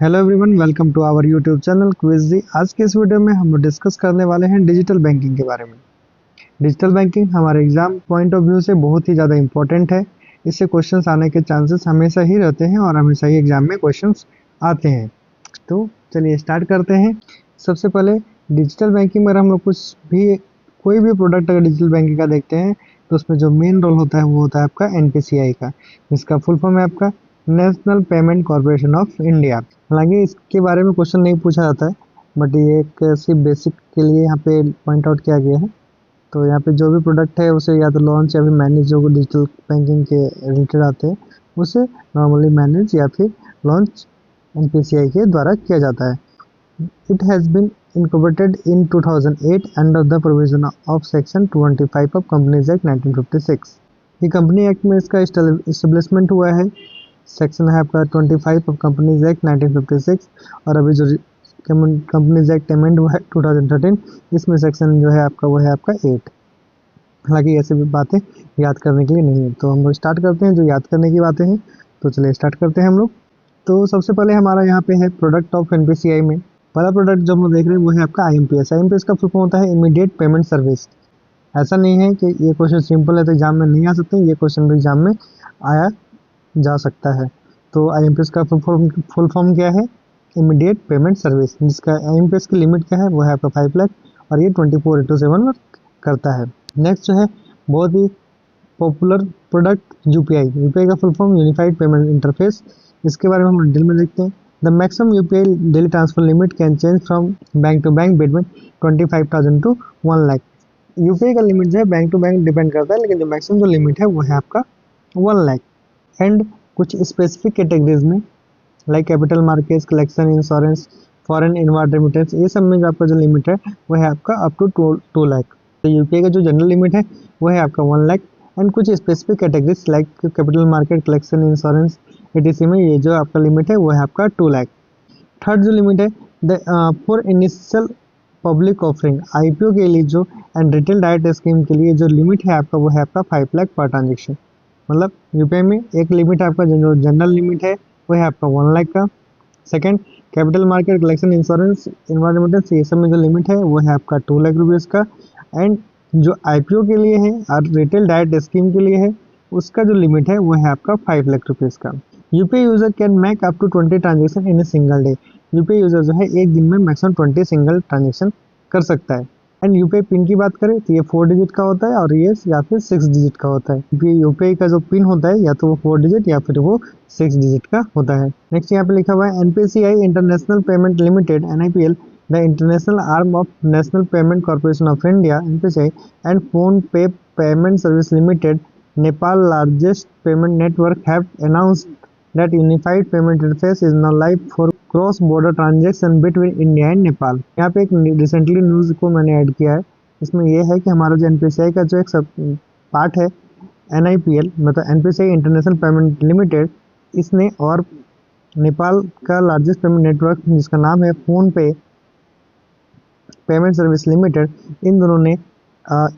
Hello everyone, welcome to our YouTube channel Quizzy. आज के इस वीडियो में हम डिस्कस करने वाले हैं डिजिटल बैंकिंग के बारे में। डिजिटल बैंकिंग हमारे एग्जाम पॉइंट ऑफ व्यू से बहुत ही ज़्यादा इंपॉर्टेंट है। इससे क्वेश्चंस आने के चांसेस हमेशा ही रहते हैं और हमेशा ही एग्जाम में क्वेश्चंस आते हैं। तो चलिए स्टार्ट करते हैं। सबसे पहले डिजिटल बैंकिंग में हम लोग कोई भी प्रोडक्ट अगर डिजिटल बैंकिंग का देखते हैं तो उसमें जो मेन रोल होता है वो होता है आपका एनपीसीआई का, जिसका फुल फॉर्म है आपका national payment corporation of India. हालांकि इसके बारे में क्वेश्चन नहीं पूछा जाता है, बट ये एक सिर्फ बेसिक के लिए यहाँ पे पॉइंट आउट किया गया है। तो यहाँ पे जो भी प्रोडक्ट है उसे या तो लॉन्च या फिर मैनेज जो डिजिटल बैंकिंग के रिलेटेड आते हैं उसे नॉर्मली मैनेज या फिर लॉन्च एनपीसीआई के द्वारा किया जाता है। It has been incorporated in 2008 under the provision of Section 25 of Companies Act 1956। ये कंपनी एक्ट में इसका इस्टेब्लिशमेंट हुआ है। सेक्शन है आपका 25 ऑफ कंपनीज एक्ट 1956 और अभी जो कंपनीज एक्ट अमेंड हुआ है 2013, इसमें सेक्शन जो है आपका वो है आपका 8। हालांकि ऐसी भी बातें याद करने के लिए नहीं है, तो हम लोग स्टार्ट करते हैं जो याद करने की बातें हैं। तो चलिए स्टार्ट करते हैं हम लोग। तो सबसे पहले हमारा यहाँ पे है प्रोडक्ट ऑफ एनपीसीआई में पहला प्रोडक्ट जो हम लोग देख रहे हैं वो है आपका आईएमपीएस। आईएमपीएस का फुल फॉर्म होता है इमीडिएट पेमेंट सर्विस। ऐसा नहीं है कि ये क्वेश्चन सिंपल है तो एग्जाम में नहीं आ सकते, ये क्वेश्चन भी एग्जाम में आया जा सकता है। तो आईएमपीएस का फुल फॉर्म क्या है? इमीडिएट पेमेंट सर्विस, जिसका आईएमपीएस की लिमिट क्या है वो है आपका 5 लाख और ये 24/7 वर्क करता है। नेक्स्ट जो है बहुत ही पॉपुलर प्रोडक्ट यूपीआई। यूपीआई का full form unified payment interface. इसके बारे में हम डिटेल में देखते हैं। The maximum UPI daily transfer limit can change from bank to bank between 25,000 to 1 lakh. UPI का लिमिट जो है बैंक टू बैंक डिपेंड करता है, लेकिन जो मैक्सिमम जो लिमिट है वो है आपका 1 लाख। एंड कुछ स्पेसिफिक कैटेगरीज में like capital markets, collection, insurance, foreign inward remittance, ये सब में जो आपका जो लिमिट है वो है आपका अप टू 2 लाख। तो यूपीआई का जो जनरल लिमिट है वो है आपका 1 लाख। एंड कुछ specific categories like capital market, collection, insurance, etc में ये जो आपका लिमिट है वो है आपका 2 लाख। थर्ड जो लिमिट है for initial public offering, IPO के लिए जो एंड रिटेल डायरेक्ट स्कीम के लिए जो लिमिट है आपका वो है आपका 5 लाख पर ट्रांजेक्शन। मतलब यूपीआई में एक लिमिट है आपका जो जनरल लिमिट है वो है आपका 1 लाख का। Second capital market, collection, insurance, environmental, ये सब में जो लिमिट है वो है आपका 2 लाख रुपीज़ का। एंड जो आईपीओ के लिए है और रिटेल डायरेक्ट स्कीम के लिए है उसका जो लिमिट है वो है आपका 5 लाख रुपीज़ का। UPI user can make up to 20 transaction in a single day. UPI user जो है एक दिन में मैक्सिमम 20 सिंगल ट्रांजेक्शन कर सकता है। एंड यूपीआई पिन की बात करें तो ये 4 डिजिट का होता है और ये या फिर 6 डिजिट का होता है। यूपीआई का जो पिन होता है या तो वो 4 डिजिट या फिर वो 6 डिजिट का होता है। नेक्स्ट यहाँ पे लिखा हुआ है NPCI international payment limited NIPL, the international arm of national payment corporation of India NPCI and PhonePe payment service limited Nepal largest payment network have announced that unified payment interface is now live for cross border transaction between India and Nepal। यहाँ पे एक recently news को मैंने add किया है। इसमें यह है कि हमारा जो एनपीसीआई का जो एक सब पार्ट है एनआईपीएल मतलब एनपीसीआई इंटरनेशनल पेमेंट लिमिटेड, इसने और नेपाल का लार्जेस्ट पेमेंट नेटवर्क जिसका नाम है फोन पे पेमेंट सर्विस लिमिटेड, इन दोनों ने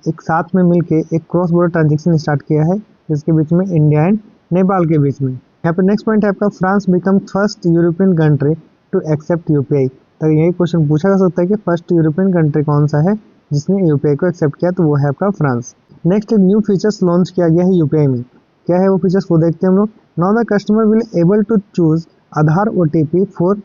एक साथ में मिलके एक क्रॉस बॉर्डर ट्रांजेक्शन स्टार्ट किया है जिसके बीच में इंडिया एंड नेपाल के बीच में। यहाँ पे नेक्स्ट पॉइंट है आपका France become first European country to accept UPI. तो यही क्वेश्चन पूछा जा सकता है कि फर्स्ट यूरोपियन कंट्री कौन सा है जिसने यूपीआई को एक्सेप्ट किया, तो वो है आपका France. Next new features launch किया गया है यूपीआई में। क्या है वो फीचर्स वो देखते हैं हम लोग। Now the customer will able to choose Aadhaar OTP for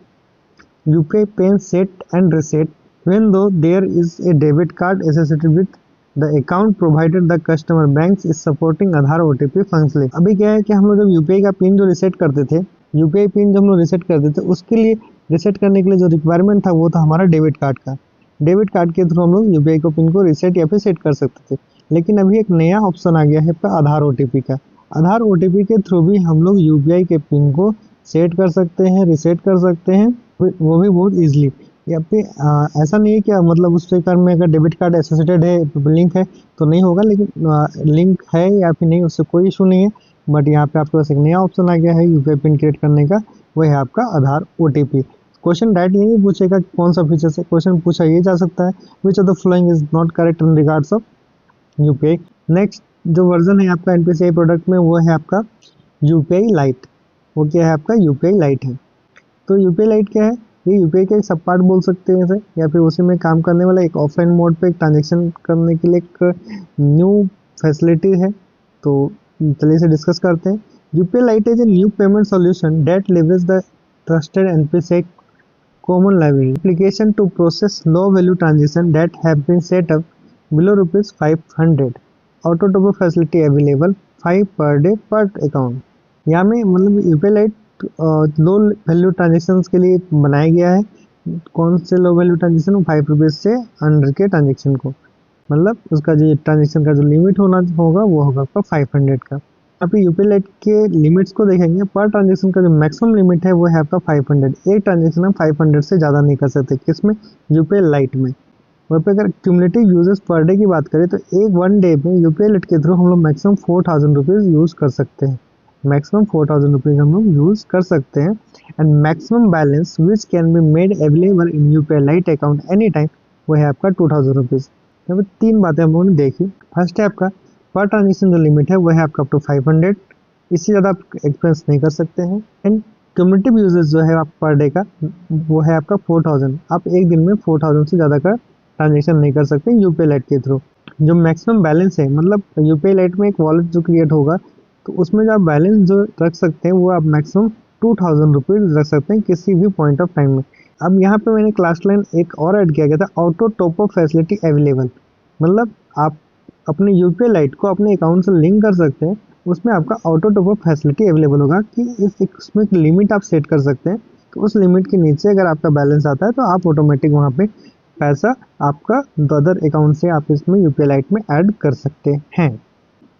UPI PIN set and reset when though there is a debit card associated with the account provided the customer banks is supporting Aadhaar OTP functionally. अभी क्या है कि हम लोग जब UPI का pin जो reset करते थे, यूपीआई पिन जब हम लोग रिसेट करते थे उसके लिए रिसेट करने के लिए जो रिक्वायरमेंट था वो था हमारा डेबिट कार्ड का। डेबिट कार्ड के थ्रू हम लोग यूपीआई को पिन को रिसेट या फिर सेट कर सकते थे। लेकिन अभी एक नया ऑप्शन आ गया है आपका आधार ओटीपी का। आधार ओटीपी के थ्रू भी हम लोग यूपीआई के पिन को सेट कर सकते हैं, रिसेट कर सकते हैं, वो भी बहुत ईजिली। या फिर ऐसा नहीं है कि मतलब उस कार्ड में अगर डेबिट कार्ड एसोसिएटेड है, लिंक है तो नहीं होगा, लेकिन लिंक है या फिर नहीं उससे कोई इशू नहीं है। बट यहाँ पे आपके पास एक नया ऑप्शन आ गया है यूपीआई पिन क्रिएट करने का, वो है आपका आधार ओटीपी। क्वेश्चन डायरेक्ट ये नहीं पूछेगा कौन सा फीचर से, क्वेश्चन पूछा ये जा सकता है which of the following is not correct in regards of UPI. Next जो वर्जन है आपका एनपीसीआई प्रोडक्ट में वो है आपका यूपीआई लाइट। वो क्या है आपका यूपीआई लाइट है। तो यूपीआई लाइट क्या है? ये यूपीआई का एक सब पार्ट बोल सकते हैं इसे, या फिर उसी में काम करने वाला एक ऑफलाइन मोड पे ट्रांजेक्शन करने के लिए एक न्यू फैसिलिटी है। तो चलिए इसे डिस्कस करते हैं। UPI light is a new payment solution that leverage the trusted NPC common library application to process low value transaction that have been set up below rupees 500 auto top up facility available 5 per day per account। यहाँ में मतलब UPI light low value transaction के लिए बनाया गया है। कौन से लो वैल्यू ट्रांजेक्शन? 5 रुपीज से अंडर के ट्रांजेक्शन को, मतलब उसका जो ट्रांजेक्शन का जो लिमिट होना होगा वो होगा आपका 500 का। आप यूपीआई लाइट के लिमिट्स को देखेंगे, पर ट्रांजेक्शन का जो मैक्सिमम लिमिट है वो है आपका 500। एक ट्रांजेक्शन हम 500 से ज़्यादा नहीं कर सकते। किसमें? यूपीआई लाइट में। वहाँ पे अगर क्यूमुलेटिव यूजेस पर डे की बात करें तो एक 1 डे में यूपीआई लाइट के थ्रू हम लोग मैक्सिमम 4000 रुपीज़ यूज़ कर सकते हैं। मैक्सिमम 4000 रुपीज़ हम लोग यूज़ कर सकते हैं। And maximum balance which can be made available in UPI light account any time वो है आपका 2000 रुपीज़। यहाँ पे 3 बातें हम लोगों ने देखी। फर्स्ट है आपका पर ट्रांजेक्शन जो लिमिट है वो है आपका अप टू 500, इससे ज़्यादा आप एक्सपेंस नहीं कर सकते हैं। एंड क्यूमुलेटिव यूजेस जो है आप पर डे का वो है आपका 4000। आप एक दिन में 4000 से ज़्यादा का ट्रांजेक्शन नहीं कर सकते यूपीआई लाइट के थ्रू। जो मैक्सिमम बैलेंस है, मतलब यूपीआई लाइट में एक वॉलेट जो क्रिएट होगा तो उसमें जो आप बैलेंस जो रख सकते हैं वो आप मैक्सिमम 2000 रुपीज़ रख सकते हैं किसी भी पॉइंट ऑफ टाइम में। अब यहाँ पे मैंने क्लास लाइन एक और ऐड किया गया था, auto top up facility available. मतलब आप अपने यूपीआई लाइट को अपने अकाउंट से लिंक कर सकते हैं, उसमें आपका auto top up facility available होगा कि इसमें एक लिमिट आप सेट कर सकते हैं। तो उस लिमिट के नीचे अगर आपका बैलेंस आता है तो आप ऑटोमेटिक वहाँ पे पैसा आपका अदर अकाउंट से आप इसमें यूपीआई लाइट में ऐड कर सकते हैं।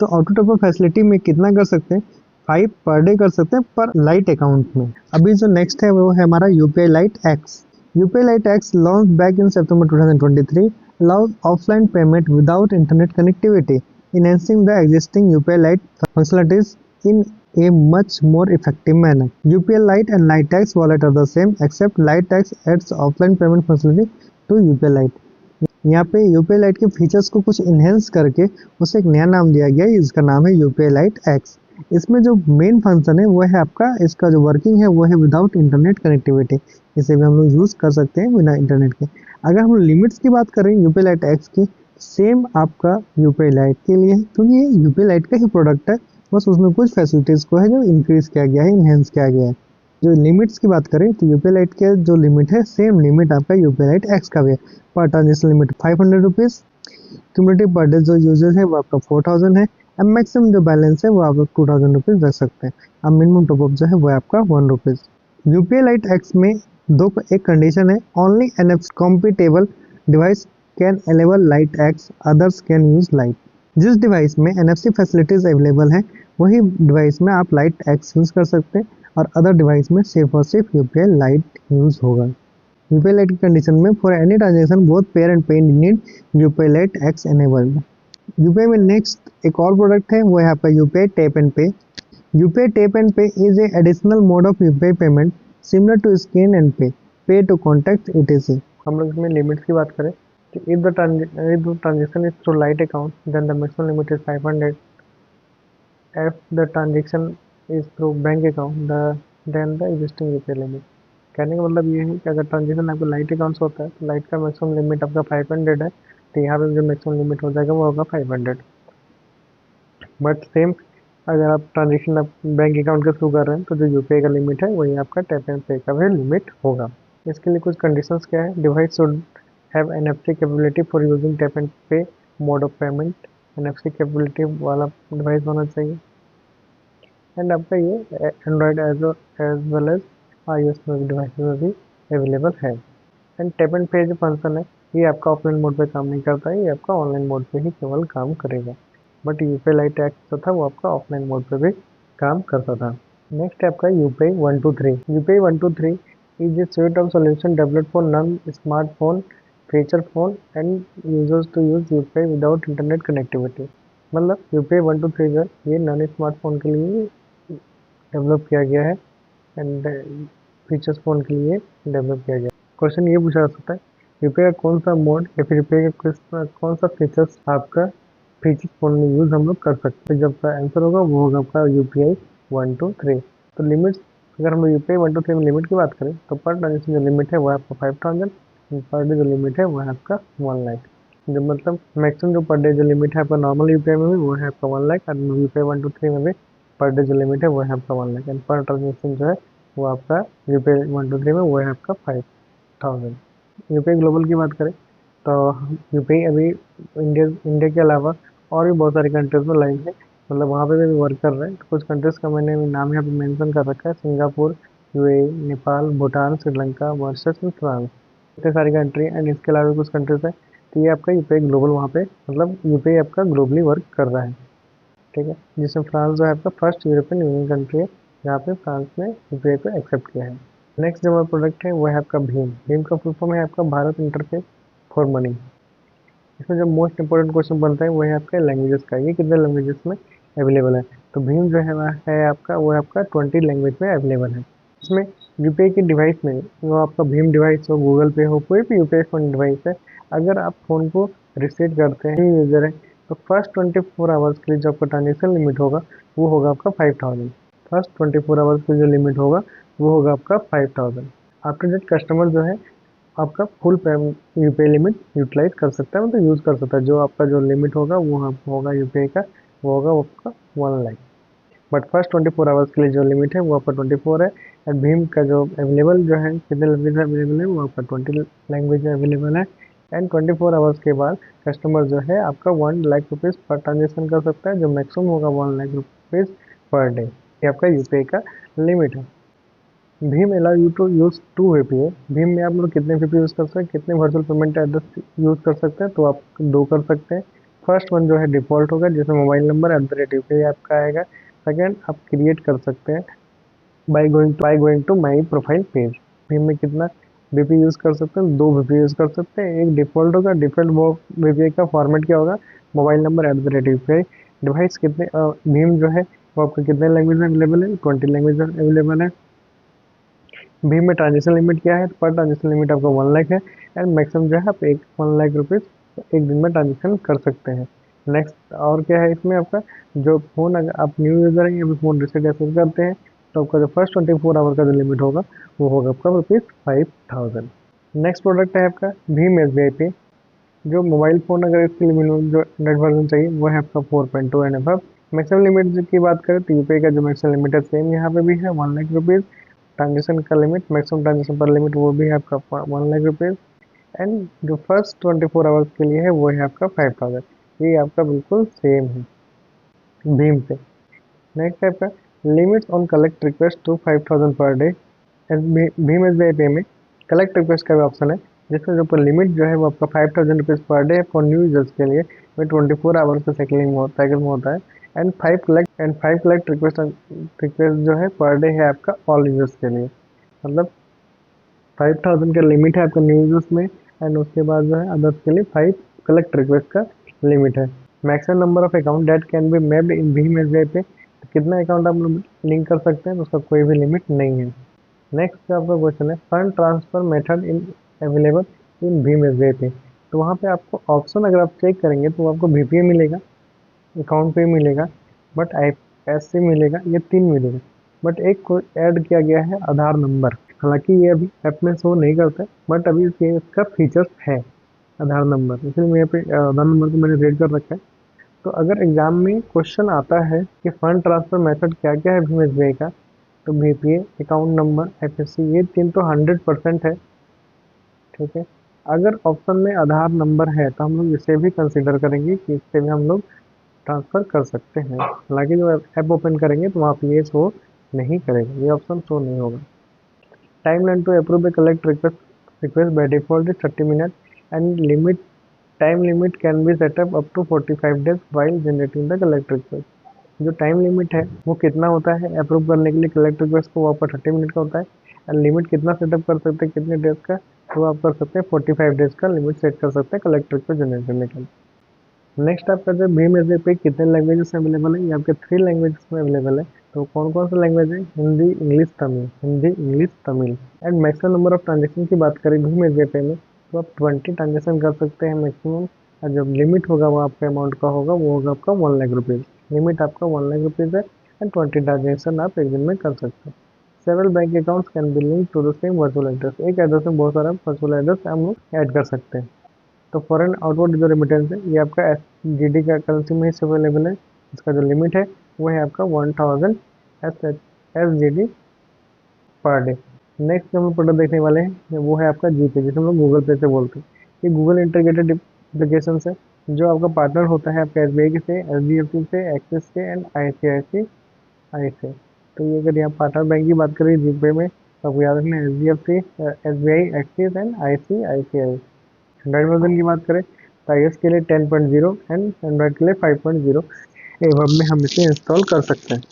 तो ऑटो टॉप अप फैसिलिटी में कितना कर सकते हैं? 5 पर डे कर सकते हैं पर लाइट अकाउंट में। अभी जो नेक्स्ट है वो है हमारा UPI lite x. UPI lite x launch back in September 2023 allows offline payment without internet connectivity, enhancing the existing UPI Lite functionalities in a much more effective manner. UPI Lite and LiteX wallet are the same, except LiteX adds offline payment functionality to UPI Lite. यहाँ पे UPI light के features को कुछ enhance करके उसे एक नया नाम दिया गया है, इसका नाम है यूपीआई लाइट एक्स। इसमें जो मेन फंक्शन है वो है आपका, इसका जो वर्किंग है वो है विदाउट इंटरनेट कनेक्टिविटी। इसे भी हम लोग यूज़ कर सकते हैं बिना इंटरनेट के। अगर हम लिमिट्स की बात करें यूपीआई लाइट एक्स की, सेम आपका यूपीआई लाइट के लिए है, क्योंकि ये यूपीआई लाइट का ही प्रोडक्ट है, बस उसमें कुछ फैसिलिटीज़ को है जो इंक्रीज़ किया गया है, इन्हेंस किया गया है। जो लिमिट्स की बात करें तो यूपीआई लाइट के जो लिमिट है सेम लिमिट आपका यूपीआई लाइट एक्स का भी है। Per transaction limit 500 rupees, cumulative per day जो यूजेस है वो आपका 4000 है, एंड मैक्सिमम जो बैलेंस है वो आप 2000 रुपीज़ रख सकते हैं। अब मिनिमम टॉपअप जो है वो है आपका 1 रुपीज़। यूपीआई लाइट एक्स में एक कंडीशन है, only NFC compatible device can enable light x, others can use light. जिस डिवाइस में एनएफसी फैसिलिटीज अवेलेबल है वही डिवाइस में आप लाइट एक्स यूज कर सकते हैं, और अदर डिवाइस में सिर्फ और सिर्फ यूपीआई लाइट यूज होगा। यूपीआई लाइट की कंडीशन में for any transaction both payer and payee need UPI lite X enabled. UPI में नेक्स्ट एक और प्रोडक्ट है वो है आपका UPI tap and pay. UPI tap and pay is a additional mode of UPI payment similar to scan and pay to contact etc। हम लोग इसमें लिमिट्स की बात करें तो if the transaction is through light account then the maximum limit is 500। if the transaction is through bank account then the existing UPI limit। कहने का मतलब ये है कि अगर ट्रांजेक्शन आपका लाइट अकाउंट से होता है तो लाइट का मैक्सिमम लिमिट आपका 500 है, तो यहाँ पे जो मैक्सिमम लिमिट हो जाएगा वो होगा 500। बट सेम अगर आप ट्रांजेक्शन आप बैंक अकाउंट के थ्रू कर रहे हैं तो जो यूपीआई का लिमिट है वही आपका टैप एंड पे का भी लिमिट होगा। इसके लिए कुछ कंडीशंस क्या है? Device should have NFC capability for using tap and pay mode of payment. NFC capability वाला डिवाइस होना चाहिए। एंड आपका ये Android as well as iOS device में भी अवेलेबल है। एंड टैप एंड पे जो फंक्शन है ये आपका ऑफलाइन मोड पे काम नहीं करता है, ये आपका ऑनलाइन मोड पे ही केवल काम करेगा। बट यूपीआई लाइट एक्स जो था वो आपका ऑफलाइन मोड पे भी काम करता था। नेक्स्ट है आपका UPI 123। UPI 123 is a suite of solution developed for non-smartphone feature phone and users to use UPI without internet connectivity। मतलब UPI 123 जो ये नॉन स्मार्टफोन के लिए डेवलप किया गया है एंड फीचर्स फोन के लिए डेवलप किया गया। क्वेश्चन ये पूछा जा सकता है यूपीआई का कौन सा मोड या फिर यूपीआई का कौन सा फीचर्स आपका फीचर्स फोन में यूज हम लोग कर सकते हैं। जब का आंसर होगा वो होगा आपका UPI 123। तो लिमिट्स अगर हम यूपीआई 1 to 3 में लिमिट की बात करें तो पर ट्रांजेक्शन जो लिमिट है वो है आपका 5000, पर डे जो लिमिट है वो है आपका 1 लाख। जो मतलब मैक्सिमम जो पर डे जो लिमिट है आपका नॉर्मल यूपीआई में भी वो है आपका 1 लाख, और यूपीआई 1 to 3 में भी पर डे जो लिमिट है वो है आपका 1 लाख, एंड पर ट्रांजेक्शन जो है वो आपका यूपीआई 1 to 3 में वो है आपका 5000। यूपीआई ग्लोबल की बात करें तो यूपीआई अभी इंडिया इंडिया के अलावा और भी बहुत सारी कंट्रीज में लाइव है, मतलब वहाँ पे भी वर्क कर रहे हैं। तो कुछ कंट्रीज का मैंने नाम यहाँ पे मेंशन कर रखा है: Singapore, UAE, Nepal, Bhutan, Sri Lanka, Mauritius and France. इतने सारी कंट्री एंड इसके अलावा भी कुछ कंट्रीज है। तो ये आपका यूपीआई ग्लोबल वहाँ पे मतलब यूपीआई आपका ग्लोबली वर्क कर रहा है, ठीक है। जिसमें फ्रांस जो है आपका फर्स्ट यूरोपियन यूनियन कंट्री है जहाँ पे फ्रांस ने यूपीआई को एक्सेप्ट किया है। नेक्स्ट जो हमारा प्रोडक्ट है वो है आपका भीम। भीम का फुल फॉर्म है आपका भारत इंटरफेस फॉर मनी। इसमें जो मोस्ट इंपोर्टेंट क्वेश्चन बनता है वो है आपका लैंग्वेजेस का, ये कितने लैंग्वेजेस में अवेलेबल है। तो भीम जो है वह है आपका वो है आपका 20 लैंग्वेज में अवेलेबल है। इसमें यूपीआई की डिवाइस में वो आपका भीम डिवाइस हो, गूगल पे हो, कोई भी यूपीआई फोन डिवाइस है, अगर आप फ़ोन को रिसेट करते हैं यूज़र है तो फर्स्ट 24 आवर्स के लिए जो आपका ट्रांजेक्शन लिमिट होगा वो होगा आपका 5000। फर्स्ट 24 आवर्स की जो लिमिट होगा वो होगा आपका 5000। आफ्टर दैट कस्टमर जो है आपका फुल यूपीआई लिमिट यूटिलाइज कर सकता है, मतलब यूज़ कर सकता है। जो आपका जो लिमिट होगा वो होगा यूपीआई का, वो होगा आपका 1 लाख। बट फर्स्ट 24 आवर्स के लिए जो लिमिट है वो आपका 24 है। एंड भीम का जो अवेलेबल जो है कितने लैंग्वेज में अवेलेबल है वो आपका 20 लैंग्वेज में अवेलेबल है। एंड 24 आवर्स के बाद कस्टमर जो है आपका 1 लाख रुपीज़ पर ट्रांजेक्शन कर सकता है, जो मैक्सिमम होगा 1 लाख रुपीज़ पर डे। ये आपका यूपीआई का लिमिट है। भीम allow you to use two VPI. भीम में आप लोग कितने वीपीआई यूज कर सकते हैं, कितने वर्चुअल पेमेंट एड्रेस यूज कर सकते हैं, तो आप दो कर सकते हैं। फर्स्ट वन जो है डिफॉल्ट होगा जिसमें मोबाइल नंबर @UPI आपका आएगा। सेकेंड आप क्रिएट कर सकते हैं by going to my profile page. भीम में कितना वीपीआई यूज कर सकते हैं, दो वीपीआई यूज कर सकते हैं। एक डिफॉल्ट होगा, डिफॉल्ट वो वीपीआई का फॉर्मेट क्या होगा, मोबाइल नंबर @UPI। डिवाइस कितने भीम जो है वो आपका कितने लैंग्वेज में अवेलेबल है, 20 लैंग्वेज में अवेलेबल है। भीम में ट्रांजेक्शन लिमिट क्या है, पर ट्रांजेक्शन लिमिट आपका 1 लाख है। एंड मैक्सिमम जो है आप 1 लाख रुपीज़ एक दिन में ट्रांजेक्शन कर सकते हैं। नेक्स्ट और क्या है इसमें आपका, जो फ़ोन अगर आप न्यू यूज़र हैं या फिर फ़ोन रिसेट या फिर करते हैं तो आपका जो फर्स्ट 24 आवर का जो लिमिट होगा वो होगा आपका ₹5000। नेक्स्ट प्रोडक्ट है आपका भीम SBI पे। जो मोबाइल फ़ोन अगर इसके लिए मिनिमम जो नेट वर्जन चाहिए वो है आपका 4.2 एंड अबव। मैक्सिमम लिमिट की बात करें तो यूपीआई का जो मैक्सिमम लिमिट है सेम यहाँ पे भी है 1 लाख रुपीज़। ट्रांजेक्शन का लिमिट, मैक्सिमम ट्रांजेक्शन पर लिमिट वो भी है आपका 1 लाख रुपीज़। एंड जो फर्स्ट 24 आवर्स के लिए है वो है आपका 5000। ये आपका बिल्कुल सेम है भीम से। नेक्स्ट है आपका limits on collect request to 5000 per day. Bhim SBI पे में कलेक्ट रिक्वेस्ट का भी ऑप्शन है जिसमें जो पर लिमिट जो है वो आपका 5000 rupees per day for new users के लिए, वो 24 आवर्स का साइकिल में होता है। एंड 5 कलेक्ट रिक्वेस्ट जो है पर डे है आपका ऑल यूजर्स के लिए, मतलब 5000 का लिमिट है आपका न्यू यूजर्स में। एंड उसके बाद जो है अदर्स के लिए 5 कलेक्ट रिक्वेस्ट का लिमिट है। Maximum number of account date can be mapped in Bhim SBI पे, तो कितना अकाउंट आप लोग लिंक कर सकते हैं तो उसका कोई भी लिमिट नहीं है। नेक्स्ट आपका क्वेश्चन है fund transfer method in available in Bhim SBI पे। तो वहाँ पे आपको ऑप्शन अगर आप चेक करेंगे तो आपको VPA मिलेगा, अकाउंट पे मिलेगा, बट IFSC मिलेगा, ये तीन मिलेगा। बट एक को ऐड किया गया है आधार नंबर। हालांकि ये अभी ऐप में शो नहीं करता है बट अभी इसका फीचर्स है आधार नंबर, इसलिए मैं यहाँ पे आधार नंबर को मैंने रेड कर रखा है। तो अगर एग्जाम में क्वेश्चन आता है कि फंड ट्रांसफर मेथड क्या क्या है भीम SBI का, तो VPA, अकाउंट नंबर, IFSC, ये तीन तो 100% है, ठीक है। अगर ऑप्शन में आधार नंबर है तो हम लोग इसे भी कंसिडर करेंगे कि इससे भी हम लोग ट्रांसफ़र कर सकते हैं। हालांकि जो ऐप ओपन करेंगे तो वहाँ पे ये शो नहीं करेगा, ये ऑप्शन शो नहीं होगा। Timeline to approve a collect request by default is 30 minute and limit time limit can be setup up to 45 days while generating the collect request. जो टाइम लिमिट है वो कितना होता है अप्रूव करने के लिए कलेक्ट रिक्वेस्ट को, वो आपका 30 मिनट का होता है। एंड लिमिट कितना सेटअप कर सकते हैं, कितने डेज का, तो आप कर सकते हैं 45 डेज का लिमिट सेट कर सकते हैं कलेक्ट रिक्वेस्ट जनरेट करने के लिए। नेक्स्ट आपका जो भीम SBI पे कितने लैंग्वेजेस में अवेलेबल है, ये आपके 3 लैंग्वेजेस में अवेलेबल है। तो कौन कौन सा लैंग्वेज है, Hindi, English, Tamil. Hindi, English, Tamil. And maximum number of transaction की बात करें भीम SBI पे में तो आप 20 ट्रांजेक्शन कर सकते हैं मैक्सिमम। और जो लिमिट होगा वो आपका अमाउंट का होगा वो होगा आपका 1 लाख रुपीज़। लिमिट आपका 1 लाख रुपीज़ है एंड 20 ट्रांजेक्शन आप एक दिन में कर सकते हैं। Several bank accounts can be link to the same virtual address. एक एड्रेस में बहुत सारा वर्चुअल एड्रेस हम लोग ऐड कर सकते हैं। तो फॉरेन आउटवर्ड जो रेमिटेंस है ये आपका SGD का करेंसी में ही अवेलेबल है। इसका जो लिमिट है वो है आपका 1000 SGD पर डे। नेक्स्ट जो हम प्रोडक्ट देखने वाले हैं वो है आपका जीपे, जिसे हम लोग गूगल पे से बोलते हैं। ये गूगल इंटीग्रेटेड एप्लीकेशन है जो आपका पार्टनर होता है आपका SBI से, HDFC से, एक्सिस से एंड ICICI से। तो ये अगर यहाँ पार्टनर बैंक की बात करें जीपे में तो आपको याद रखना है HDFC, SBI, axis and ICICI। Android version की बात करें तो iOS के लिए 10.0 एंड एंड्रॉइड के लिए 5.0 एवं में हम इसे इंस्टॉल कर सकते हैं।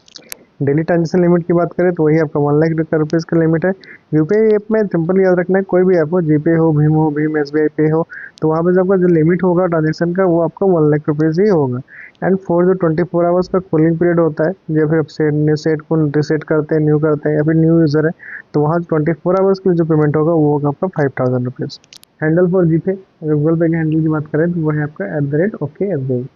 डेली ट्रांजेक्शन लिमिट की बात करें तो वही आपका 1 लाख रुपीज़ का लिमिट है। यूपीआई ऐप में सिंपल याद रखना है, कोई भी ऐप हो, जीपे हो, भीम SBI पे हो, तो वहाँ पे जो आपका जो लिमिट होगा ट्रांजेक्शन का वो आपका 1 लाख रुपीज़ ही होगा। एंड फॉर जो 24 आवर्स का कूलिंग पीरियड होता है, या फिर आप सेट को रिसेट करते हैं, न्यू करते हैं या फिर न्यू यूज़र है, तो वहाँ 24 आवर्स के लिए जो पेमेंट होगा वो होगा आपका 5000 रुपीज़। हैंडल फॉर जीपे, अगर गूगल पे के हैंडल की बात करें तो वो है आपका @OKSBI।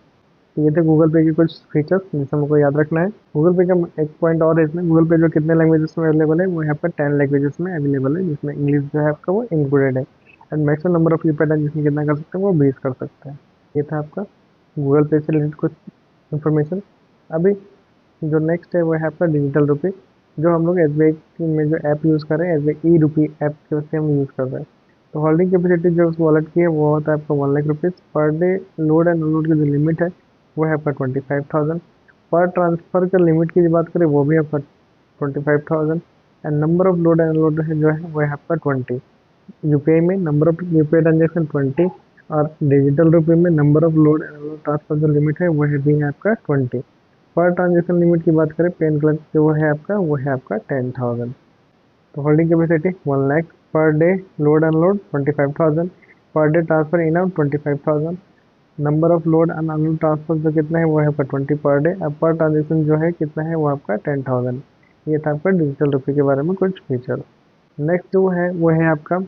तो ये थे गूगल पे के कुछ फीचर्स जिसे हमको याद रखना है। गूगल पे का एक पॉइंट और है इसमें, गूगल पे जो कितने लैंग्वेजेस में अवेलेबल है वो यहाँ पर 10 लैंग्वेजेस में अवेलेबल है, जिसमें इंग्लिश जो है आपका वो इंक्लूडेड है। And maximum number of UPI transaction कितना कर सकते हैं वो 20 कर सकते हैं। ये था आपका गूगल पे से रिलेटेड कुछ इन्फॉर्मेशन। अभी जो नेक्स्ट है वो है आपका डिजिटल रुपी, जो हम लोग SBI में जो ऐप यूज़ कर रहे हैं, SBI ई-रुपी ऐप से हम यूज़ कर रहे हैं। तो होल्डिंग कैपेसिटी जो उस वॉलेट की है वो होता है आपका 1 lakh rupees per day. Load and unload की जो लिमिट है वो है आपका 25,000। पर ट्रांसफ़र का लिमिट की बात करें वो भी आपका 25,000। And number of load and unload है जो है वो है आपका 20। यूपीआई में नंबर ऑफ यूपीआई ट्रांजेक्शन 20 और डिजिटल रुपये में number of load and unload transfer जो लिमिट है वो है भी है आपका 20। पर ट्रांजेक्शन लिमिट की बात करें पेन क्लब जो वो है आपका 10,000। तो holding capacity 1 lakh per day, load unload 25,000 per day, transfer in out 25,000। Number of load and unload transfer जो कितना है वो है आपका 20 पर डे। अब पर ट्रांजेक्शन जो है कितना है वो आपका 10,000। ये था आपका डिजिटल रुपये के बारे में कुछ फीचर। नेक्स्ट जो है वो है आपका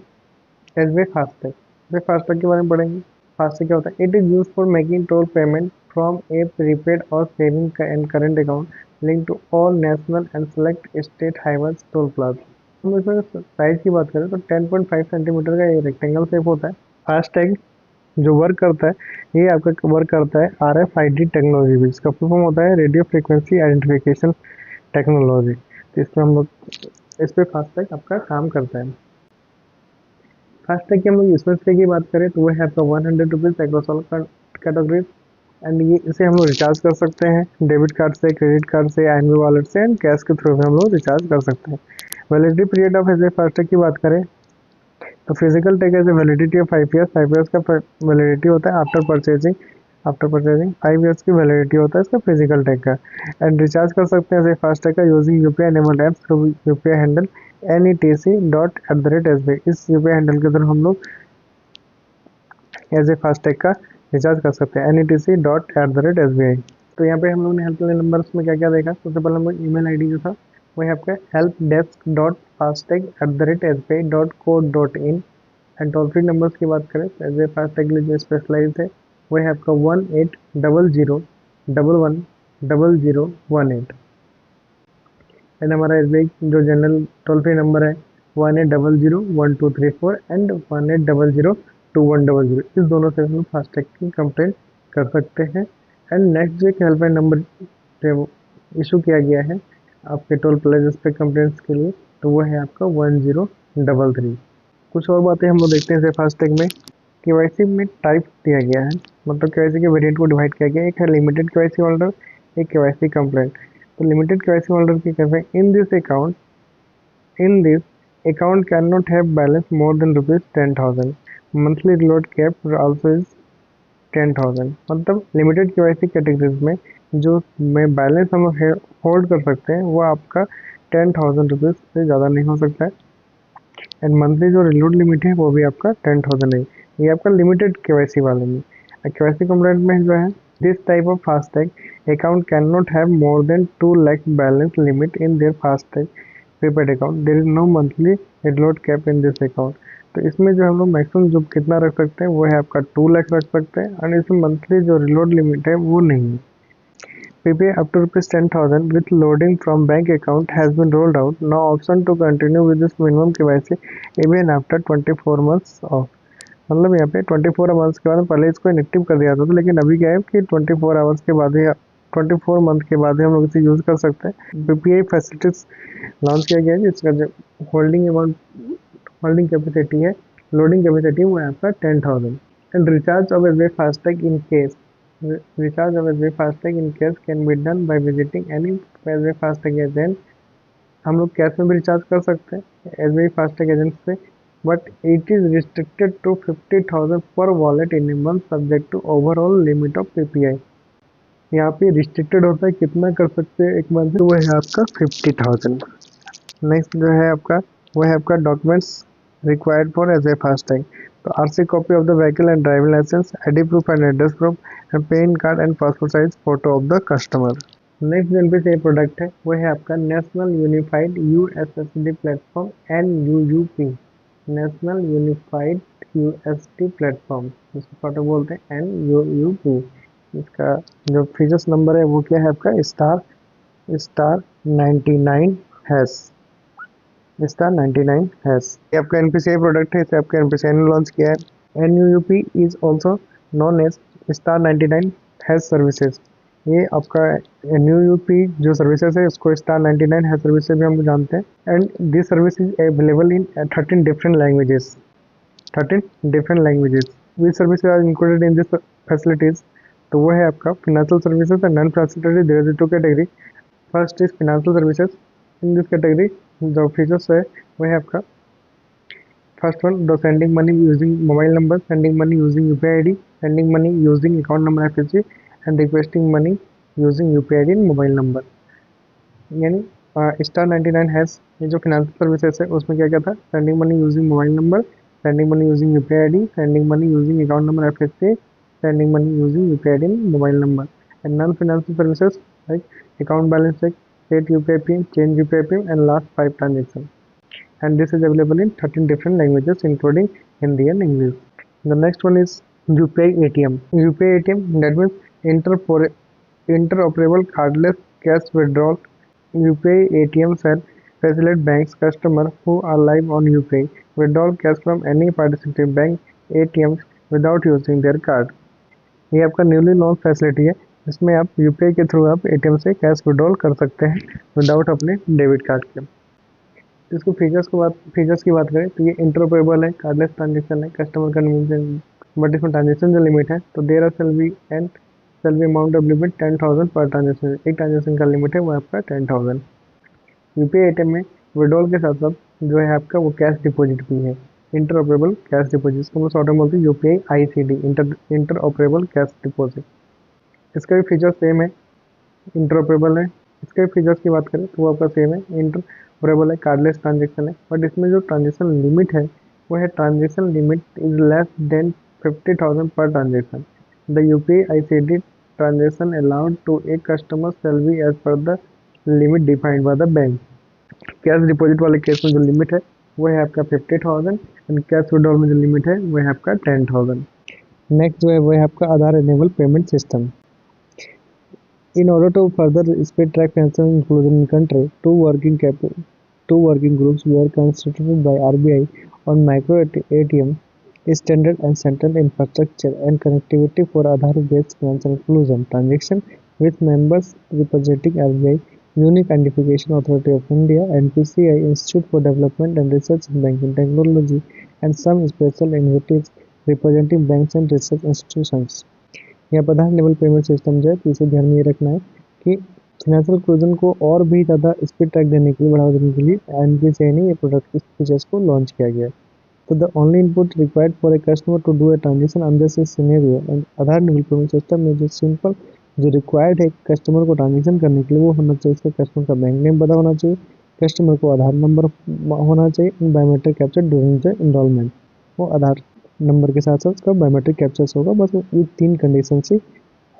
SBI फास्टैग। SBI फास्टैग के बारे में पढ़ेंगे। फास्टैग क्या होता है? It is use for making toll payment from a prepaid or saving and current account link to all national and select state highways toll plaza. हम इसमें साइज की बात करें तो 10.5 सेंटीमीटर का ये रेक्टेंगल शेप होता है। फास्टैग जो वर्क करता है ये आपका वर्क करता है RFID टेक्नोलॉजी भी। इसका फुल फॉर्म होता है रेडियो फ्रिक्वेंसी आइडेंटिफिकेशन टेक्नोलॉजी। तो इसमें हम लोग इस पे फास्टैग आपका काम करता है। फास्टैग की हम लोग यूजर्स पे की बात करें तो वो है आपका 100 rupees across all categories. And ये इसे हम लोग रिचार्ज कर सकते हैं डेबिट कार्ड से, क्रेडिट कार्ड से, INB वॉलेट से एंड कैश के थ्रू भी हम लोग रिचार्ज कर सकते हैं। Validity period of as a FASTag की बात करें तो physical tag as a validity of 5 years. 5 years का वैलिडिटी होता है आफ्टर परचेजिंग। 5 ईयर्स की वैलिडिटी होता है इसका फिजिकल टैग का। एंड रिचार्ज कर सकते हैं एज ए फास्टैग का using UPI enabled app through UPI handle NETC.SBI। इस UPI हैंडल के थ्रू हम लोग एज ए फास्टैग का रिचार्ज कर सकते हैं NETC.SBI। तो यहाँ पे हम लोग ने हेल्पलाइन नंबर्स में क्या क्या देखा। सबसे पहले हम लोग ईमेल ID जो था वो है आपका helpdesk.fastag@sbi.co.in। And told free numbers की बात करें तो एज ए फास्टैग के लिए जो स्पेशलाइज है वो है आपका 1800110018। एंड हमारा SBI जो जनरल टोल फ्री नंबर है 18001234 एंड 18002100। इस दोनों से हम लोग फास्टैग की कंप्लेंट कर सकते हैं। एंड नेक्स्ट जो एक हेल्पलाइन नंबर इशू किया गया है आपके टोल प्लाजास पे कंप्लेंट्स के लिए तो वो है आपका 1033। कुछ और बातें हम लोग देखते हैं फास्टैग में। KYC में टाइप दिया गया है, मतलब KYC के वेरिएंट को डिवाइड किया गया है। एक है लिमिटेड KYC होल्डर, एक KYC कंप्लेंट। तो लिमिटेड KYC होल्डर की कहते हैं इन this account can not have balance more than ₹10,000। Monthly reload cap also is 10,000। मतलब लिमिटेड KYC कैटेगरीज में जो में बैलेंस हम होल्ड कर सकते हैं वो आपका 10,000 रुपीज़ से ज़्यादा नहीं हो सकता है। एंड मंथली जो रिलोड लिमिट है वो भी आपका 10,000 है। ये आपका लिमिटेड KYC वाले में। KYC कंप्लेंट में जो है this type of FASTag account can not have more than 2 lakh balance limit in their FASTag prepaid account. There is no monthly reload cap in this account. तो इसमें जो हम लोग मैक्सिमम जो कितना रख सकते हैं वो है आपका 2 लाख रख सकते हैं। एंड इसमें मंथली जो रिलोड लिमिट है वो नहीं है। PPI up to ₹10,000 with loading from bank account has been rolled out. Now option to continue with this minimum KYC even after 24 months of। मतलब यहाँ पे 24 आवर्स के बाद पहले इसको इनएक्टिव कर दिया था, लेकिन अभी क्या है कि 24 आवर्स के बाद ही 24 मंथ के बाद ही हम लोग इसे यूज़ कर सकते हैं। पीपीआई फैसिलिटीज लॉन्च किया गया है जिसका जो होल्डिंग अमाउंट होल्डिंग कैपेसिटी है, लोडिंग कैपेसिटी वो है आपका 10,000 and recharge of SBI FASTag in case recharge of SBI FASTag in cash can be done by visiting any SBI FASTag agent। हम लोग कैश में भी रिचार्ज कर सकते हैं SBI FASTag एजेंट से, but it is restricted to 50,000 per wallet in a month subject to overall limit of PPI. यहाँ पे रिस्ट्रिक्टेड होता है कितना कर सकते हैं एक मंथ, तो वो है आपका 50,000। नेक्स्ट जो है आपका वो है आपका documents required for SBI FASTag. तो RC copy of the vehicle and driving licence, ID proof and address proof and PAN card and passport size photo of the customer. Next जो एनपीसीआई प्रोडक्ट है वो है आपका national unified USSD platform NUUP। National unified USD platform जिसको photo बोलते हैं NUUP। इसका जो फीचर्स नंबर है वो क्या है आपका *99#। ये आपका एनपीसीआई प्रोडक्ट है, इसे आपका एनपीसीआई ने लॉन्च किया है। NUUP is also known as *99# services. ये आपका NUUP जो सर्विसेज है उसको *99# सर्विसेज भी हम जानते हैं and this service is available in 13 different languages. Which services are included in this facilities, तो वो है आपका financial services and non facilitated. There is two category. First is financial services. In this category जो features है वो है आपका first one, the sending money using mobile number, sending money using UPI ID, sending money using account number IFSC and requesting money using UPI ID and mobile number. यानी *99# ये जो financial services है उसमें क्या क्या था, sending money using mobile number, sending money using UPI ID, sending money using account number IFSC, sending money using UPI ID and mobile number. And non financial services like account balance check, set UPI PIN, change UPI PIN and last 5 transactions, and this is available in 13 different languages including Hindi and English. The next one is UPI ATM. UPI ATM, that means interoperable cardless cash withdrawal. UPI ATMs are facilitate banks customers who are live on UPI withdraw cash from any participating bank ATMs without using their card. ये आपका newly launch facility है, इसमें आप UPI के through आप ATM से cash withdrawal कर सकते हैं विदाउट अपने डेबिट कार्ड के। इसको फीचर्स की बात करें तो ये इंटरऑपरेबल है, कार्डलेस ट्रांजेक्शन है, कस्टमर कन्वीनियंस, बट इसमें ट्रांजेक्शन जो लिमिट है तो there shall be amount of limit 10,000 per transaction. एक ट्रांजेक्शन का लिमिट है वो आपका 10,000। यूपीआई एटीएम में विड्रॉल के साथ साथ जो है आपका वो कैश डिपॉजिट भी है, इंटरऑपरेबल कैश डिपॉजिट, इसको हम शॉर्ट में बोलते हैं UPI ICD, interoperable cash deposit. इसका भी फीचर सेम है, इंटरऑपरेबल है। इसके फीचर्स की बात करें तो वो आपका सेम है, इंटरऑपरेबल है, कार्डलेस ट्रांजेक्शन है, बट इसमें जो ट्रांजेक्शन लिमिट है वो है transaction limit is less than 50,000 per transaction. The UPI ICD transaction allowed to a customer shall be as per the limit defined by the bank. Cash deposit वाले case में जो limit है वो है आपका 50,000 एंड कैश विड्रॉल में जो limit है वो है आपका 10,000। नेक्स्ट जो है वो है आपका Aadhaar enable payment system. In order to further speed track financial inclusion in country, two working groups were constituted by RBI on micro ATM standard and central infrastructure and connectivity for Aadhaar-based financial inclusion transaction, with members representing RBI, Unique Identification Authority of India, NPCI, Institute for Development and Research in Banking Technology, and some special entities representing banks and research institutions। यहाँ पर आधार level payment system जो है तो इसे ध्यान में ये रखना है कि फाइनेंशियल इंक्लूजन को और भी ज़्यादा स्पीड ट्रैक देने के लिए, बढ़ावा देने के लिए NPCI ने ये प्रोडक्ट इस फीचर्स को लॉन्च किया गया है। तो the only input required for a customer to do a transaction under this scenario and Aadhaar level payment system में जो सिंपल जो रिक्वायर्ड है कस्टमर को ट्रांजेक्शन करने के लिए वो होना चाहिए, इसका कस्टमर का बैंक नेम पता होना चाहिए, कस्टमर को आधार नंबर होना चाहिए, biometric capture during the enrolment, वो आधार नंबर के साथ साथ उसका बायोमेट्रिक कैप्चर्स होगा। बस ये 3 कंडीशन से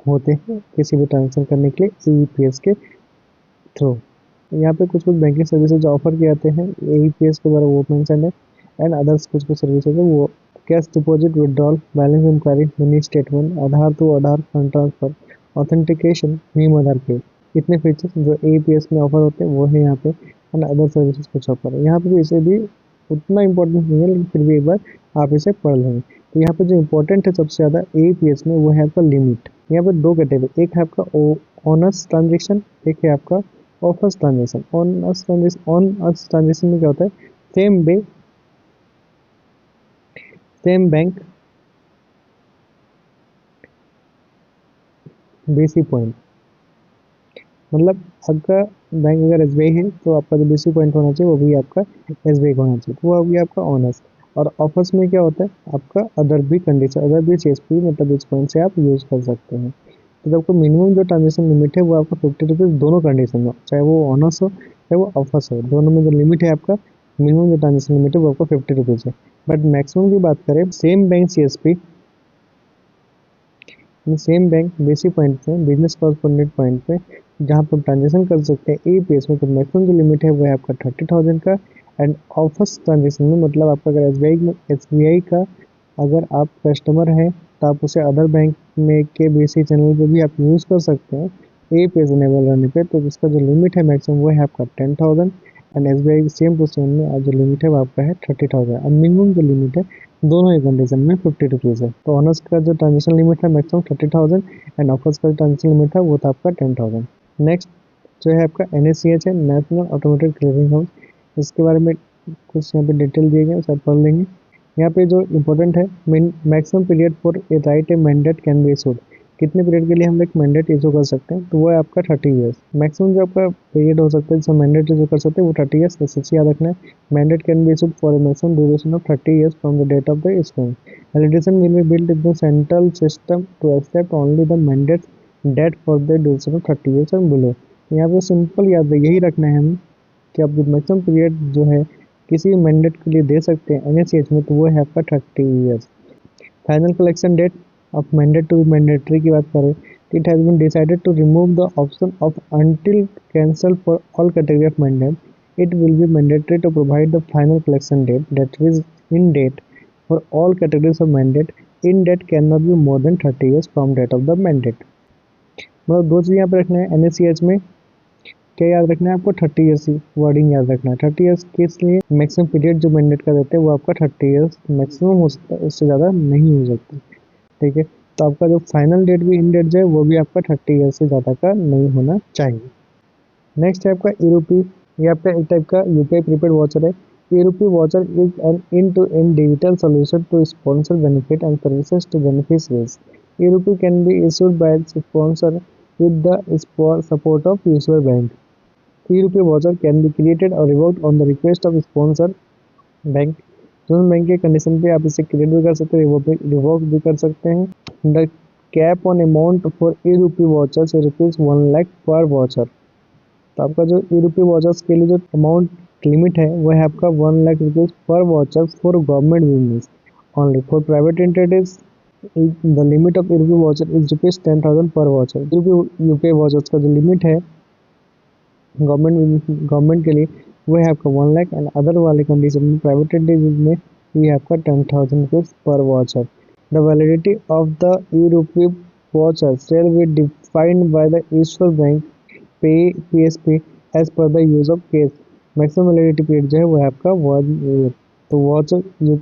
होते हैं किसी भी ट्रांजेक्शन करने के लिए AEPS के थ्रू। यहाँ पे कुछ बैंकिंग सर्विसेज ऑफर किए जाते हैं AEPS के द्वारा, वो मेंशन है, एंड अदर्स कुछ सर्विसेज है वो cash deposit, withdrawal, balance inquiry, money statement, Aadhaar to Aadhaar fund transfer, authentication, भीम आधार पे। इतने फीचर्स जो APS में ऑफर होते हैं वो है यहाँ पे, एंड अदर सर्विसेज कुछ ऑफर है यहाँ पे भी। इसे भी उतना इंपॉर्टेंट नहीं है, लेकिन फिर भी एक बार आप इसे पढ़ लेंगे। तो यहाँ पे जो इम्पोर्टेंट है सबसे ज़्यादा APS में, वो है आपका लिमिट। यहाँ पे दो कैटेगरी, एक है आपका ऑनर्स ट्रांजेक्शन, एक है आपका ऑफर्स ट्रांजेक्शन। ऑनर्स ट्रांजेक्शन में क्या होता है, सेम बैंक बेसिक पॉइंट, मतलब आपका बैंक अगर SBI है तो आपका जो बेसिक पॉइंट होना चाहिए वो भी आपका SBI का होना चाहिए, तो वो हो गया आपका ऑनर्स। और ऑफर्स में क्या होता है आपका अदर भी कंडीशन, अदर भी CSP, मतलब इस पॉइंट से आप यूज कर सकते हैं। तो आपको मिनिमम जो ट्रांजेक्शन लिमिट है वो आपका 50 रुपीज़ दोनों कंडीशन में, चाहे वो ऑनर्स हो चाहे वो ऑफर्स हो, दोनों में जो लिमिट है आपका, मिनिमम जो ट्रांजेक्शन लिमिट है वो आपका 50 रुपीज़ है। बट मैक्सिमम की बात करें, सेम बैंक बेसिक पॉइंट पे, बिजनेस कॉरस्पॉन्डेंट पॉइंट पे, जहाँ पर ट्रांजेक्शन कर सकते हैं APS में, तो मैक्सिमम जो लिमिट है वो है आपका 30,000 का। एंड ऑफर्स ट्रांजेक्शन में, मतलब आपका अगर SBI का अगर आप कस्टमर हैं तो आप उसे अदर बैंक में के बेसिक चैनल पे भी आप यूज़ कर सकते हैं APS इनेबल रहने पे। तो इसका जो लिमिट है मैक्सिमम वो है आपका 10,000, एंड SBI सेम पोजिशन में जो लिमिट है वो आपका है 30,000। और मिनिमम जो लिमिट है दोनों ही कंडीशन में 50 रुपीज़ है। तो ऑनर्स का जो ट्रांजेक्शन लिमिट है मैक्सिमम 30,000, एंड ऑफर्स का जो ट्रांजेक्शन लिमिट था वो था आपका 10,000। नेक्स्ट जो है आपका NACH है, नेशनल ऑटोमेटेड क्लियरिंग हाउस। इसके बारे में कुछ यहाँ पे डिटेल दिए गए, सब पढ़ लेंगे। यहाँ पे जो इम्पोर्टेंट है, maximum period for a right A mandate can be issued, कितने पीरियड के लिए हम एक मैंडेट इशू कर सकते हैं, तो वो है आपका 30 ईयर्स। मैक्सिमम जो आपका पीरियड हो सकता है जिसमें मैंडेट इशू कर सकते हैं वो 30 ईयर्स। जैसे याद रखना है, mandate can be issued for a maximum duration of 30 years from the date of the issuing. Validation will be built in the central system to accept only the mandate date for the duration of 30 years and below. यहाँ पे simple याद यही रखना है हमें कि आप जो मैक्सिमम पीरियड जो है किसी भी मैंडेट के लिए दे सकते हैं NACH में, तो वो है आपका 30 years. Final collection date of mandate to mandatory की बात करें, it has been decided to remove the option of until cancel for all category of mandate. It will be mandatory to provide the final collection date that is end date for all categories of mandate. End date can not be more than 30 years from date of the mandate. मतलब दो चीज़ यहाँ पे रखना है NACH में, क्या याद रखना है आपको, 30 ईयर्स की वर्डिंग याद रखना है। 30 ईयर्स के लिए मैक्सिमम पीरियड जो मैंडेट का देते हैं वो आपका 30 ईयर्स मैक्सिमम हो सकता है, उससे ज़्यादा नहीं हो सकता। ठीक है, तो आपका जो फाइनल डेट भी इन डेट जो है वो भी आपका 30 ईयर्स से ज़्यादा का नहीं होना चाहिए। नेक्स्ट है आपका ई-रूपी, ये आपका एक टाइप का UPI प्रीपेड वॉचर है। E-rupee watcher is an end-to-end digital solution to sponsor benefit and services to beneficiaries. E-rupee can be issued by its sponsor with the support of user bank. E-rupee voucher can be created or revoked on the request of sponsor bank. Zone bank के condition पे आप इसे create भी कर सकते हैं, revoke भी कर सकते हैं। The cap on amount for e-rupee watchers ₹1,00,000 पर वॉचर। तो आपका जो ई-रूपी वॉचर्स के लिए जो अमाउंट लिमिट है वो है आपका ₹1,00,000 पर watcher for government business only. For private entities the limit of e-rupee watcher is ₹10,000 per watcher. UPI watchers का जो लिमिट है गवर्नमेंट के लिए वो है आपका 1,00,000, एंड अदर वाले कंडीशन में प्राइवेट एंटिटीज में ये आपका ₹10,000 per voucher. The validity of the e RUPI voucher shall be defined by the issuer bank PSP as per the use of case. Maximum validity period जो है वो है आपका 1 ईयर। तो वॉचर जो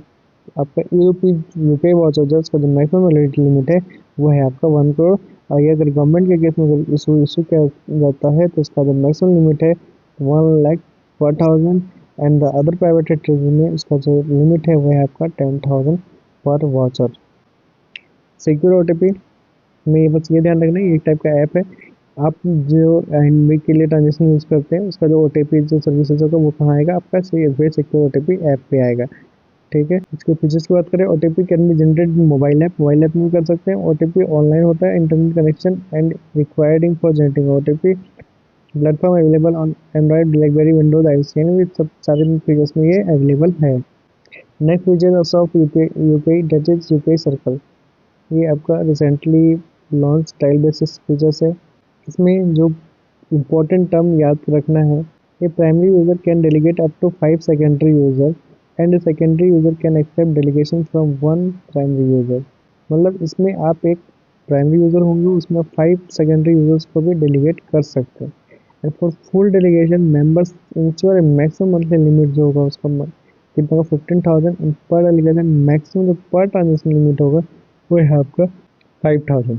आपका यूपीआई वॉचर जो उसका जो मैक्सिमम वैलिडिटी लिमिट है वो है आपका 1 करोड़। और ये अगर गवर्नमेंट के केस में अगर इशू किया जाता है तो इसका जो मैक्सिमम लिमिट है 1,04,000, and the other private entities में उसका जो लिमिट है वो है आपका 10,000 पर वॉचर। सिक्योर OTP में बस ये ध्यान रखना है, ये एक टाइप का ऐप है। आप जो एनबी के लिए ट्रांजेक्शन यूज़ करते हैं उसका जो OTP जो सर्विसेज होगा वो कहाँ आएगा, आपका SBI सिक्योर OTP ऐप पे आएगा। ठीक है, इसके फीचर्स की बात करें, OTP can be generate mobile app में कर सकते हैं। OTP ऑनलाइन होता है, internet connection and requiring for generating OTP। Platform available on Android, BlackBerry, Windows, iOS, सब सारे फीचर्स में ये अवेलेबल है। Next feature of UPI that is UPI circle. ये आपका recently launch tile basis features है। इसमें जो इम्पोर्टेंट टर्म याद रखना है, ये primary user can delegate up to 5 secondary user and secondary user can accept delegation from 1 primary user. मतलब इसमें आप एक प्राइमरी यूज़र होंगे उसमें 5 सेकेंडरी यूज़र्स को भी डेलीगेट कर सकते हैं। And for full delegation members ensure A maximum monthly limit जो होगा उसका कितना होगा 15,000 एंड पर डेलीगेशन मैक्सिमम जो पर ट्रांजेक्शन लिमिट होगा वो है आपका 5,000।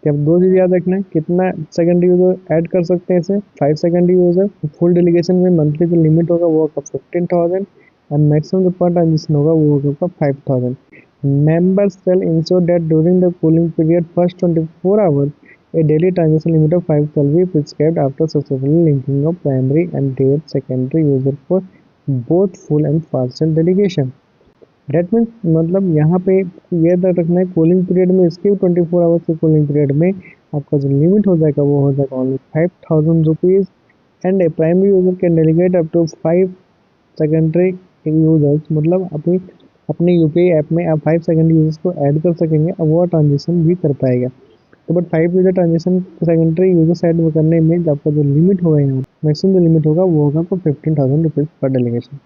क्या आप दो चीज़ याद रखना है, कितना सेकेंडरी यूज़र ऐड कर सकते हैं इसे 5 सेकेंडरी यूज़र। फुल डेलीगेशन में मंथली जो लिमिट होगा वो होगा 15,000 एंड मैक्सिमम जो पर ट्रांजेक्शन होगा वो होगा 5,000। Members shall ensure that during the cooling period first 24 hours, a daily transaction limit of 5 shall be prescribed after successfully linking of primary and their secondary user for both full and partial delegation. That means मतलब यहाँ पे ये याद रखना है cooling period में इसके 24 hours के कूलिंग पीरियड में आपका जो लिमिट हो जाएगा वो हो जाएगा only 5,000 rupees and a primary user can delegate up to 5 secondary users. मतलब अपने यूपीआई ऐप में आप 5 सेकेंडरी यूजर्स को ऐड कर सकेंगे, अब वो ट्रांजेक्शन भी कर पाएगा। तो but 5 user transaction secondary user add करने में आपका जो लिमिट होगा यहाँ मैक्सिमम जो लिमिट होगा वो होगा आपको 15,000 रुपीज़ पर डेलीगेशन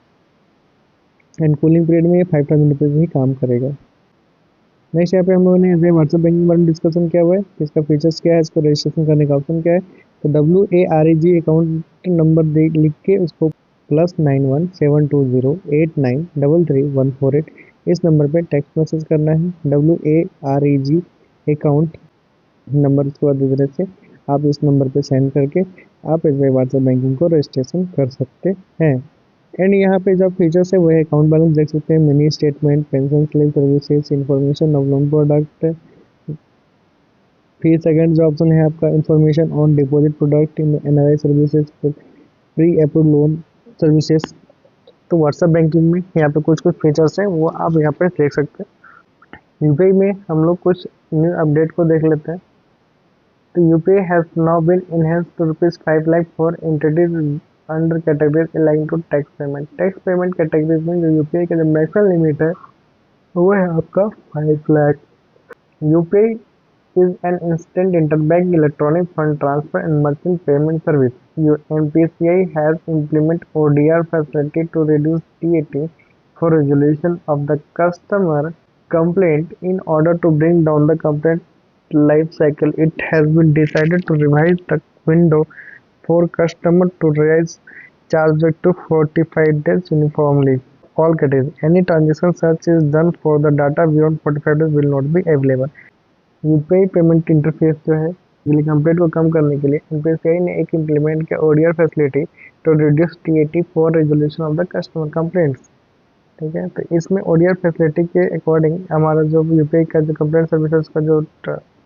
एंड कूलिंग पीरियड में ये 5,000 रुपीज़ ही काम करेगा। नेक्स्ट यहाँ पे हम लोगों ने व्हाट्सएप बैंकिंग बारे में डिस्कशन किया हुआ है, इसका फीचर्स क्या है, इसको रजिस्ट्रेशन करने का ऑप्शन क्या है। तो WAREG अकाउंट नंबर लिख के उसको +917208933148 इस नंबर पे टेक्स्ट मैसेज करना है। WAREG अकाउंट नंबर उसके बाद इस तरह से आप इस नंबर पे सेंड करके आप इस व्हाट्सएप बैंकिंग को रजिस्ट्रेशन कर सकते हैं। एंड यहाँ पे जो फीचर्स है वो है अकाउंट बैलेंस देख सकते हैं, mini statement, pension slip, services, information of loan product. फिर सेकंड जो ऑप्शन है आपका information on deposit product in NRI services, pre approve loan services. तो व्हाट्सएप बैंकिंग में यहाँ पे कुछ फीचर्स हैं वो आप यहाँ पे देख सकते हैं। यूपीआई में हम लोग कुछ न्यू अपडेट को देख लेते हैं। तो UPI has now been enhanced to ₹5 lakh for entities under categories aligning to tax payment. Tax payment categories में जो यूपीआई का जो मैक्सिमम लिमिट है वो है आपका 5 lakh. UPI is an instant interbank electronic fund transfer and merchant payment service. MPCI has implemented ODR facility to reduce TAT for resolution of the customer complaint. In order to bring down the complaint life cycle, it has been decided to revise the window for customer to raise chargeback to 45 days uniformly. All categories. Any transaction such is done for the data beyond 45 days will not be available. UPI payment interface जो है bill complaint को कम करने के लिए एमपीसीआई ने एक implement किया ODR facility to reduce TAT for resolution of the customer complaints. ठीक है, तो इसमें ODR फैसिलिटी के अकॉर्डिंग हमारा जो यूपीआई का जो कंप्लेंट सर्विसेज का जो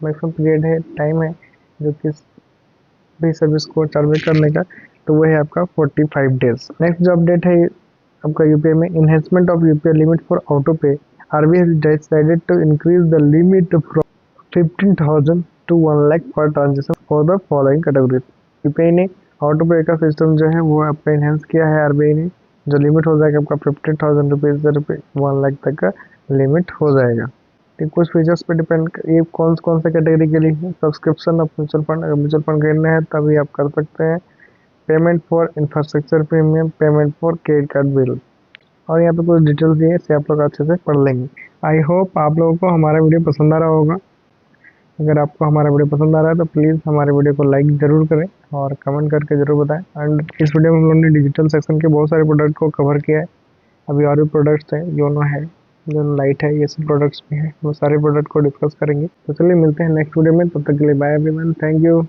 मैक्सिमम पीरियड है, टाइम है जो किस भी सर्विस को चार्ज करने का, तो वो है आपका 45 डेज। नेक्स्ट जो अपडेट है आपका यूपीआई में enhancement of UPI limit for auto पे। RBI has decided to increase the limit from 15,000 to 1 lakh per transaction for the following categories. UPI ने ऑटो पे का सिस्टम जो है वो आपका इनहेंस किया है RBI ने, जो लिमिट हो जाएगा आपका 15,000 रुपीज़ से 1 लाख तक का लिमिट हो जाएगा। तो कुछ फीचर्स पे डिपेंड, ये कौन सा कैटेगरी के लिए है। सब्सक्रिप्शन ऑफ म्यूचुअल फंड, अगर म्यूचुअल फंड खरीदना है तभी आप कर सकते हैं। Payment for infrastructure premium, payment for credit card bill, और यहाँ पे कुछ डिटेल्स दिए इसे आप लोग अच्छे से पढ़ लेंगे। आई होप आप लोगों को हमारा वीडियो पसंद आ रहा होगा। अगर आपको हमारा वीडियो पसंद आ रहा है तो प्लीज़ हमारे वीडियो को लाइक ज़रूर करें और कमेंट करके ज़रूर बताएं। एंड इस वीडियो में हम लोगों ने डिजिटल सेक्शन के बहुत सारे प्रोडक्ट को कवर किया है। अभी और भी प्रोडक्ट्स हैं, योनो है, योनो लाइट है, ये सब प्रोडक्ट्स भी हैं, वो सारे प्रोडक्ट को डिस्कस करेंगे। तो चलिए मिलते हैं नेक्स्ट वीडियो में, तब तक के लिए बाय एवरीवन, थैंक यू।